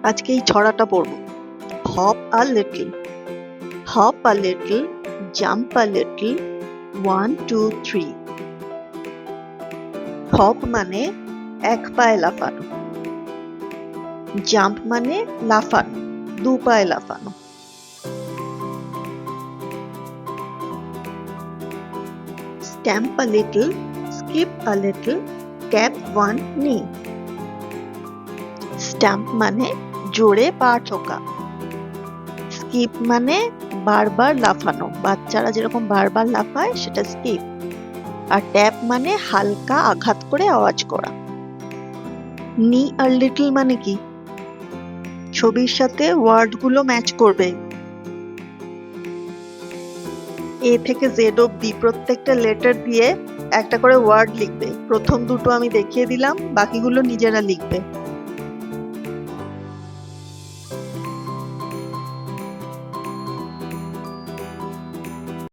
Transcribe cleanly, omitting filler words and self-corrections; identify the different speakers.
Speaker 1: আজকে এই ছড়াটা পড়ব। Hop a little, hop a little, jump a little, 1 2 3। Hop মানে এক পায়ে লাফানো, জাম্প মানে লাফানো, দু পায়ে লাফানো, stamp a little, skip a little, tap 1 knee। Stamp মানে জোরে পা ঠোকা, স্কিপ মানে বারবার লাফানো, বাচ্চারা যেরকম বারবার লাফায় সেটা স্কিপ। আর ট্যাপ মানে হালকা আঘাত করে আওয়াজ করা। নি আর লিটল মানে কি? ছবির সাথে ওয়ার্ডগুলো ম্যাচ করবে। এ থেকে জেড অব্দি প্রত্যেকটা লেটার দিয়ে একটা করে ওয়ার্ড লিখবে। প্রথম দুটো আমি দেখিয়ে দিলাম, বাকিগুলো নিজেরা লিখবে।